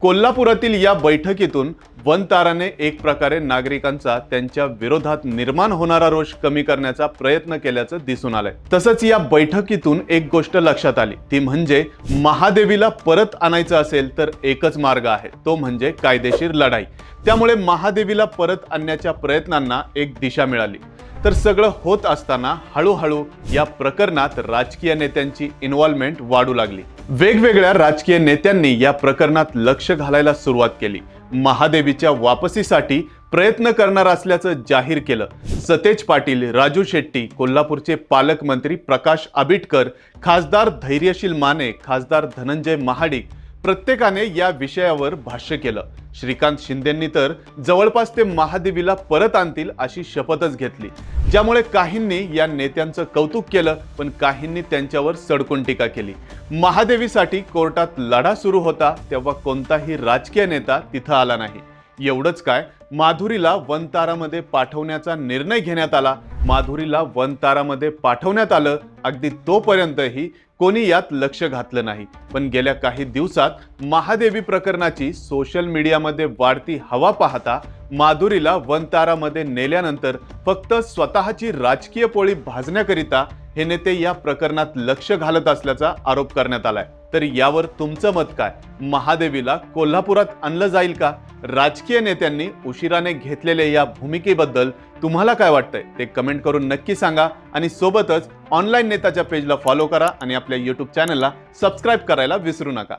कोल्हापुरातील या बैठकीतून वनताराने एक प्रकारे नागरिकांचा त्यांच्या विरोधात निर्माण होणारा रोष कमी करण्याचा प्रयत्न केल्याचं दिसून आलंय। तसंच या बैठकीतून एक गोष्ट लक्षात आली, ती म्हणजे महादेवीला परत आणायचं असेल तर एकच मार्ग आहे, तो म्हणजे कायदेशीर लढाई। त्यामुळे महादेवीला परत आणण्याच्या प्रयत्नांना एक दिशा मिळाली। तर सगळं होत असताना हळूहळू या प्रकरणात राजकीय नेत्यांची इन्व्हॉल्वमेंट वाढू लागली। वेगवेगळ्या राजकीय नेत्यांनी या प्रकरणात लक्ष घालायला सुरुवात केली। महादेवीच्या वापसीसाठी प्रयत्न करणार असल्याचं जाहीर केलं। सतेज पाटील, राजू शेट्टी, कोल्हापूरचे पालकमंत्री प्रकाश आबिटकर, खासदार धैर्यशील माने, खासदार धनंजय महाडिक प्रत्येकाने या विषयावर भाष्य केलं। श्रीकांत शिंदेंनी तर जवळपास ते महादेवीला परत आणतील अशी शपथच घेतली, ज्यामुळे काहींनी या नेत्यांचं कौतुक केलं, पण काहींनी त्यांच्यावर सडकून टीका केली। महादेवीसाठी कोर्टात लढा सुरू होता तेव्हा कोणताही राजकीय नेता तिथं आला नाही। एवढंच काय, माधुरीला वनतारामध्ये पाठवण्याचा निर्णय घेण्यात आला। माधुरीला वनतारामध्ये पाठवण्यात आलं, अगदी तोपर्यंतही कोणी यात लक्ष घातलं नाही। पण गेल्या काही दिवसात महादेवी प्रकरणाची सोशल मीडियामध्ये वाढती हवा पाहता माधुरीला वनतारामध्ये नेल्यानंतर फक्त स्वतःची राजकीय पोळी भाजण्याकरिता हे नेते या प्रकरणात लक्ष घालत असल्याचा आरोप करण्यात आलाय। तर यावर तुमचं मत काय? महादेवीला कोल्हापुरात आणलं जाईल का? राजकीय नेत्यांनी उशिराने घेतलेल्या या भूमिकेबद्दल तुम्हाला काय वाटतंय ते कमेंट करून नक्की सांगा। आणि सोबतच ऑनलाईन नेताच्या पेजला फॉलो करा आणि आपल्या YouTube चॅनलला सबस्क्राईब करायला विसरू नका।